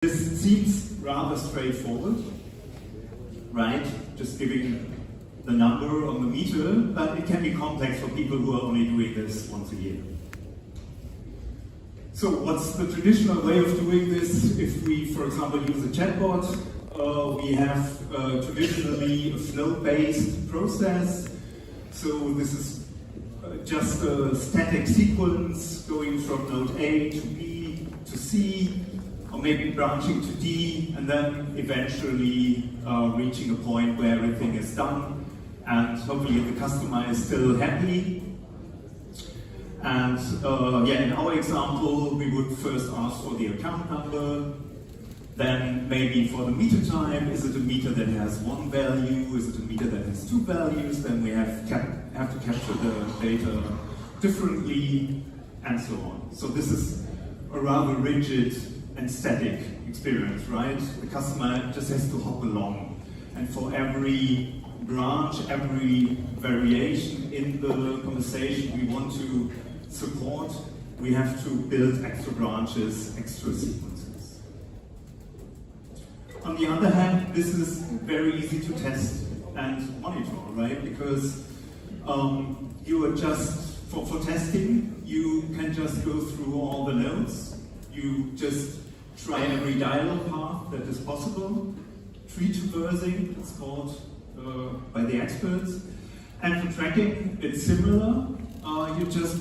This seems rather straightforward, right? Just giving the number on the meter, but it can be complex for people who are only doing this once a year. So what's the traditional way of doing this? If we, for example, use a chatbot, we have traditionally a flow-based process. So this is just a static sequence going from node A to B to C, or maybe branching to D, and then eventually reaching a point where everything is done, and hopefully the customer is still happy. And in our example, we would first ask for the account number, then maybe for the meter time, is it a meter that has one value, is it a meter that has two values, then we have to capture the data differently, and so on. So this is a rather rigid and static experience, right? The customer just has to hop along, and for every branch, every variation in the conversation we want to support, we have to build extra branches, extra sequences. On the other hand, this is very easy to test and monitor, right? Because you are just, for testing, you can just go through all the nodes. You just try every dialog path that is possible. Tree traversing, it's called by the experts. And for tracking, it's similar. You just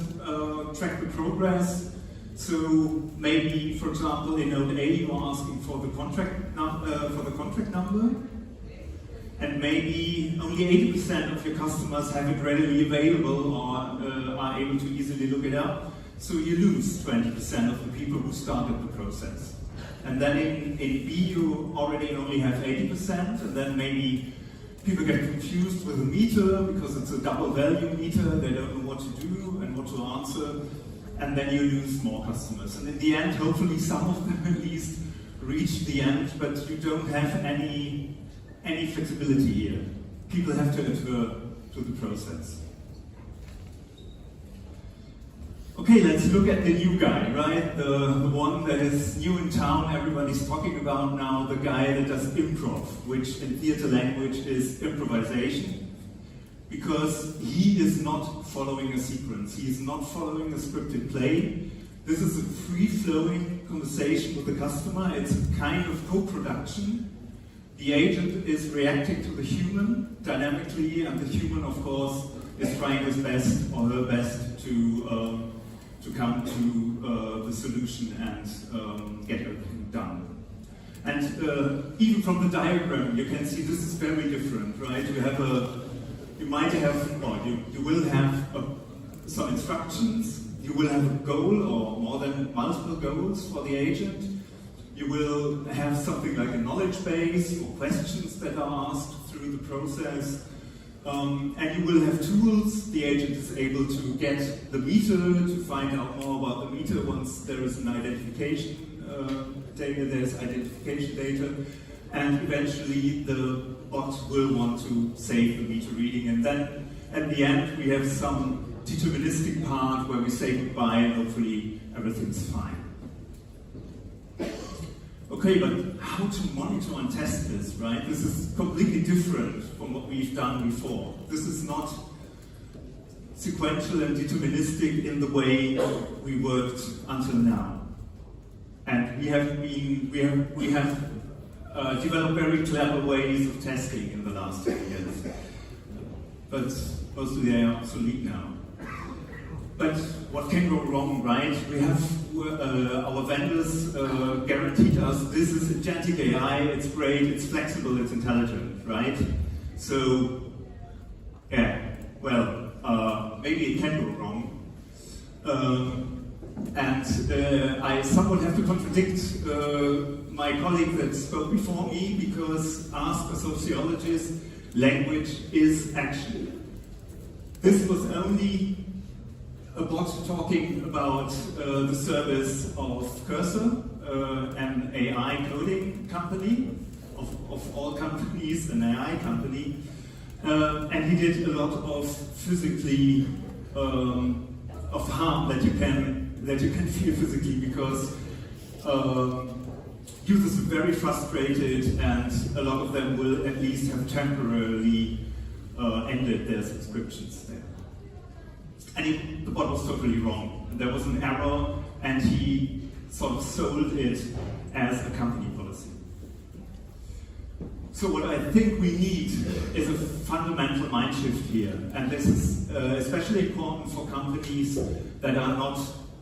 track the progress. So maybe, for example, in node A, you are asking for the contract number, and maybe only 80% of your customers have it readily available or are able to easily look it up. So you lose 20% of the people who started the process. And then in B, you already only have 80%, and then maybe people get confused with a meter because it's a double value meter, they don't know what to do and what to answer, and then you lose more customers. And in the end, hopefully some of them at least reach the end, but you don't have any flexibility here. People have to adhere to the process. Okay, let's look at the new guy, right? The one that is new in town, everybody's talking about now, the guy that does improv, which in theater language is improvisation, because he is not following a sequence, he is not following a scripted play. This is a free-flowing conversation with the customer, it's a kind of co-production. The agent is reacting to the human dynamically, and the human, of course, is trying his best or her best to come to the solution and get everything done. And even from the diagram, you can see this is very different, right? You will have some instructions. You will have a goal or more than multiple goals for the agent. You will have something like a knowledge base or questions that are asked through the process. And you will have tools. The agent is able to get the meter, to find out more about the meter once there is an identification data, there's identification data, and eventually the bot will want to save the meter reading. And then at the end we have some deterministic part where we say goodbye and hopefully everything's fine. Okay, but how to monitor and test this, right? This is completely different from what we've done before. This is not sequential and deterministic in the way we worked until now. And we have developed very clever ways of testing in the last 10 years. But mostly they are obsolete now. But what can go wrong, right? We have our vendors guaranteed us this is agentic AI, it's great, it's flexible, it's intelligent, right? So, yeah, well, maybe it can go wrong. I somewhat have to contradict my colleague that spoke before me, because ask a sociologist, language is action. This was only a bot talking about the service of Cursor, an AI coding company, of all companies, an AI company, and he did a lot of physically of harm that you can feel physically, because users are very frustrated, and a lot of them will at least have temporarily ended their subscriptions there. And the bot was totally wrong. There was an error, and he sort of sold it as a company policy. So what I think we need is a fundamental mind shift here, and this is especially important for companies that are not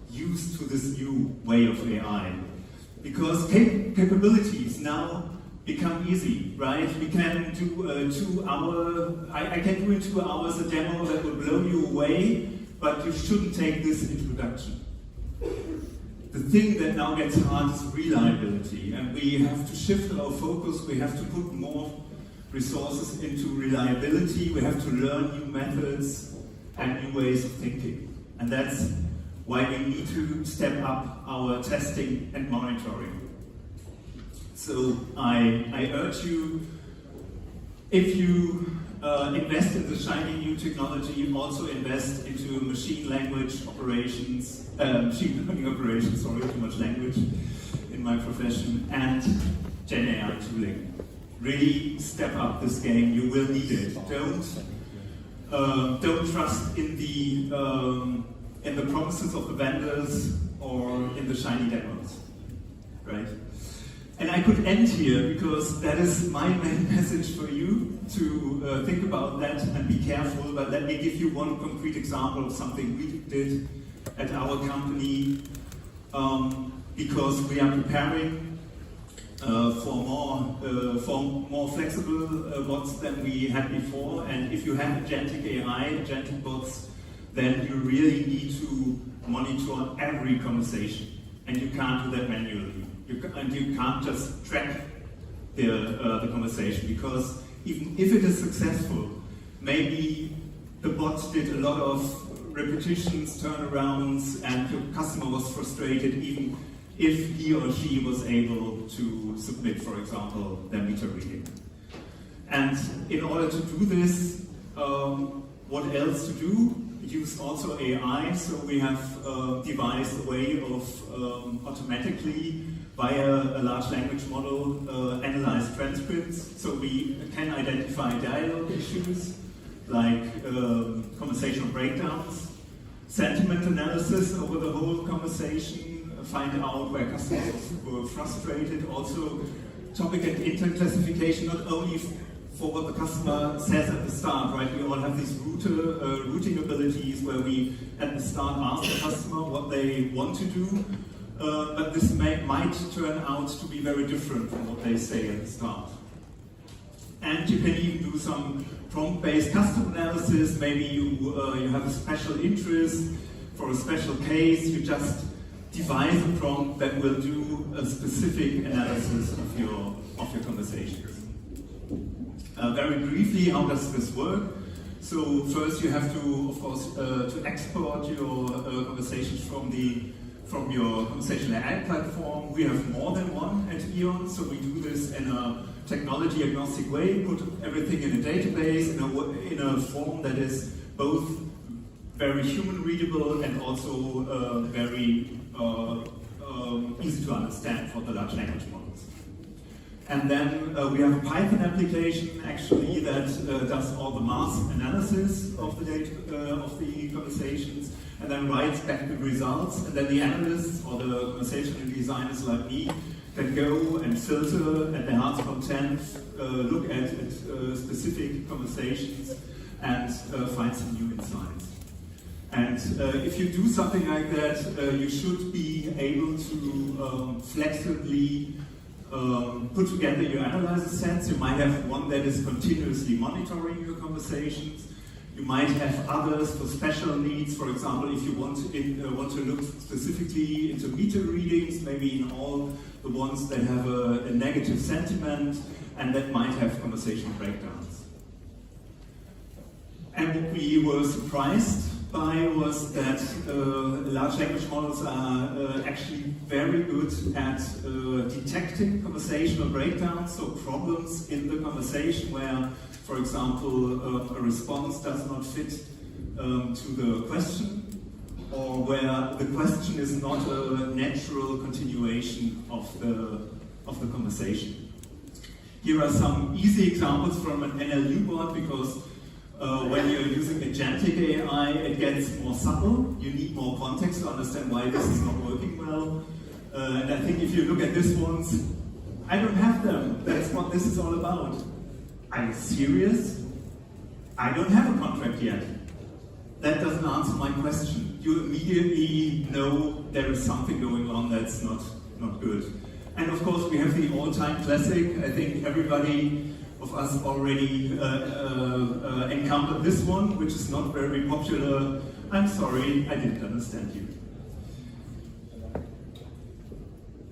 used to this new way of AI. Because capabilities now become easy, right? We can do I can do in 2 hours a demo that will blow you away, but you shouldn't take this introduction. The thing that now gets hard is reliability, and we have to shift our focus. We have to put more resources into reliability. We have to learn new methods and new ways of thinking. And that's why we need to step up our testing and monitoring. So I urge you, if you invest in the shiny new technology, also invest into machine learning operations, sorry, too much language in my profession, and Gen AI tooling. Really step up this game, you will need it. Don't trust in the promises of the vendors or in the shiny demos, right? And I could end here because that is my main message for you, to think about that and be careful. But let me give you one concrete example of something we did at our company, because we are preparing for more flexible bots than we had before. And if you have agentic AI, agentic bots, then you really need to monitor every conversation, and you can't do that manually. And you can't just track the conversation, because even if it is successful, maybe the bot did a lot of repetitions, turnarounds, and your customer was frustrated even if he or she was able to submit, for example, their meter reading. And in order to do this, what else to do? Use also AI, so we have devised a way of automatically, via a large language model, analyze transcripts, so we can identify dialogue issues like conversational breakdowns, sentiment analysis over the whole conversation, find out where customers were frustrated, also topic and intent classification, not only for what the customer says at the start, right? We all have these routing abilities where we at the start ask the customer what they want to do, but this might turn out to be very different from what they say at the start. And you can even do some prompt-based custom analysis. Maybe you have a special interest for a special case. You just devise a prompt that will do a specific analysis of your conversations. Very briefly, how does this work? So first you have to, of course, to export your conversations from your conversational AI platform. We have more than one at E.ON, so we do this in a technology agnostic way, put everything in a database in a form that is both very human readable and also very easy to understand for the large language models. And then we have a Python application actually that does all the mass analysis of the data, of the conversations, and then writes back the results. And then the analysts or the conversational designers like me can go and filter at the heart's content, look at specific conversations, and find some new insights. And if you do something like that, you should be able to flexibly put together your analyzer sets. You might have one that is continuously monitoring your conversations. You might have others for special needs. For example, if you want to look specifically into meter readings, maybe in all the ones that have a negative sentiment, and that might have conversational breakdowns. And what we were surprised by was that large language models are actually very good at detecting conversational breakdowns, so problems in the conversation where, for example, a response does not fit to the question, or where the question is not a natural continuation of of the conversation. Here are some easy examples from an NLU bot, because when you're using agentic AI, it gets more subtle. You need more context to understand why this is not working well. And I think if you look at this ones, I don't have them. That's what this is all about. Are you serious? I don't have a contract yet. That doesn't answer my question. You immediately know there is something going on that's not good. And of course, we have the all-time classic. I think everybody of us already encountered this one, which is not very popular. I'm sorry, I didn't understand you.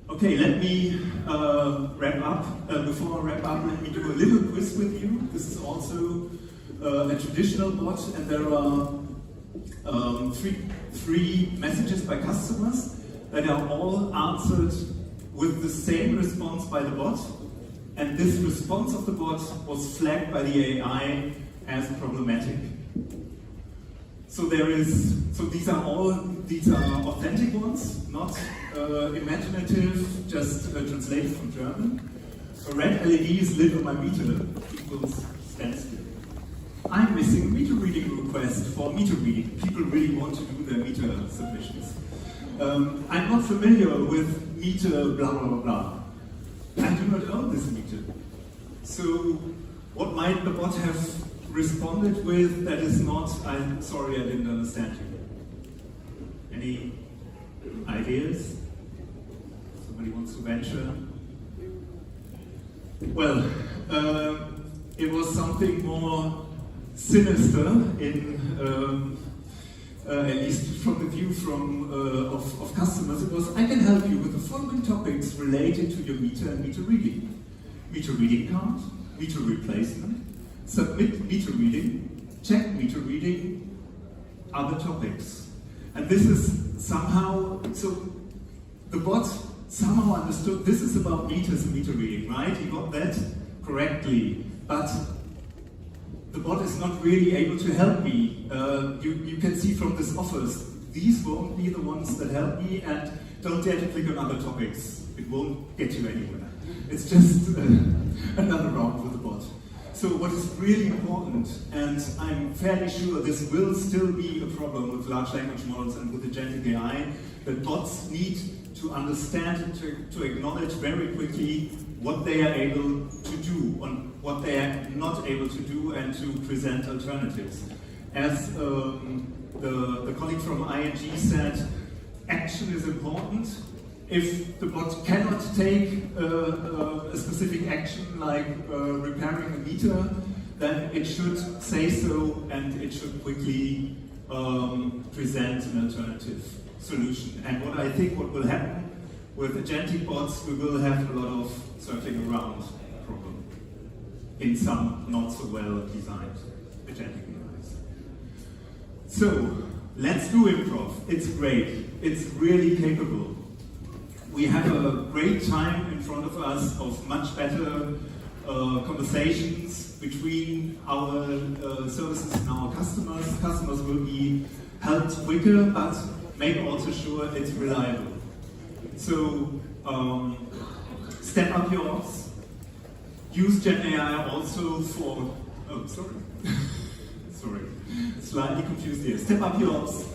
Okay, let me wrap up. Before I wrap up, let me do a little quiz with you. This is also a traditional bot, and there are three messages by customers that are all answered with the same response by the bot, and this response of the bot was flagged by the AI as problematic. So these are authentic ones, not imaginative, just translated from German. A red LED is lit on my meter equals standstill. I'm missing a meter reading request for meter reading. People really want to do their meter submissions. I'm not familiar with meter blah blah blah. I do not own this meter. So what might the bot have responded with that is not, I'm sorry, I didn't understand you? Any ideas? Somebody wants to venture? Well, it was something more sinister in at least from the view of customers. It was, I can help you with the following topics related to your meter and meter reading. Meter reading count, meter replacement, submit meter reading, check meter reading, other topics. And this is somehow, so the bot somehow understood this is about meters and meter reading, right? He got that correctly, but the bot is not really able to help me. You can see from this offers, these won't be the ones that help me, and don't dare to click on other topics. It won't get you anywhere. It's just another round with the bot. So what is really important, and I'm fairly sure this will still be a problem with large language models and with agentic AI, that bots need to understand and to acknowledge very quickly what they are able to do and what they are not able to do, and to present alternatives. As the colleague from ING said, action is important. If the bot cannot take a specific action like repairing a meter, then it should say so, and it should quickly present an alternative solution. And what I think what will happen with agentic bots, we will have a lot of circling around problem in some not so well designed agentic AIs. So let's do improv. It's great. It's really capable. We have a great time in front of us of much better conversations between our services and our customers. Customers will be helped quicker, but make also sure it's reliable. So step up your ops. Use Gen AI also for, sorry, slightly confused here. Step up your ops.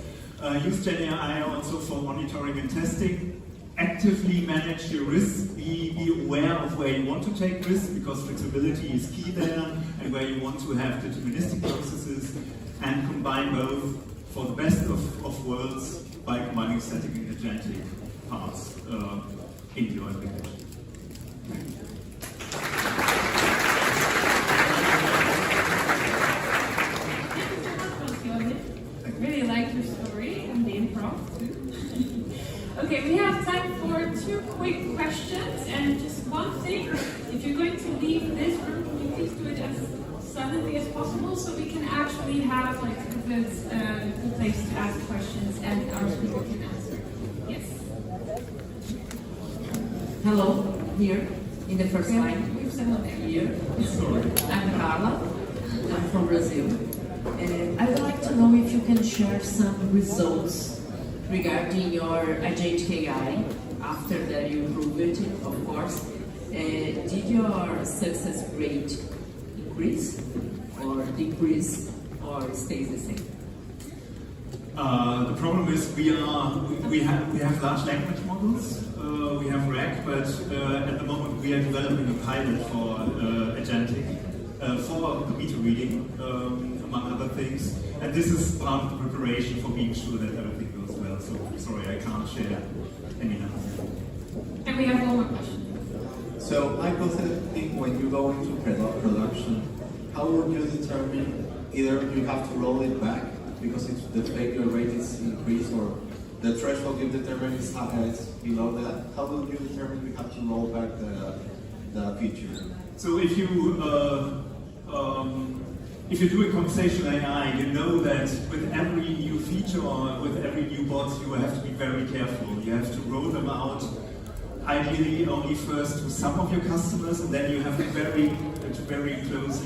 Use Gen AI also for monitoring and testing. Actively manage your risk. Be aware of where you want to take risks, because flexibility is key there, and where you want to have deterministic processes, and combine both for the best of worlds by combining static and agentic parts in your application. Thank you. Really like your story and the improv too. Okay, we have time for 2 quick questions, and just one thing. If you're going to leave this room, can you please do it as suddenly as possible, so we can actually have like a good place to ask questions and our speaker can answer. Yes. Hello, here in the first line. We've someone there. Here. I'm Carla. I'm from Brazil. I would like to know if you can share some results regarding your agentic AI after that you improved it, of course, Did your success rate increase or decrease or stays the same? The problem is we have large language models, we have RAG, but at the moment we are developing a pilot for agentic, for computer reading, among other things. And this is part of the preparation for being sure that everything goes well. So sorry, I can't share any numbers. And we have one more question. So I think when you go into production, how would you determine either you have to roll it back because the failure rate is increased or the threshold you determine is below that? How will you determine you have to roll back the feature? So if you do a conversational AI, you know that with every new feature or with every new bot, you have to be very careful. You have to roll them out, ideally only first to some of your customers, and then you have to very closely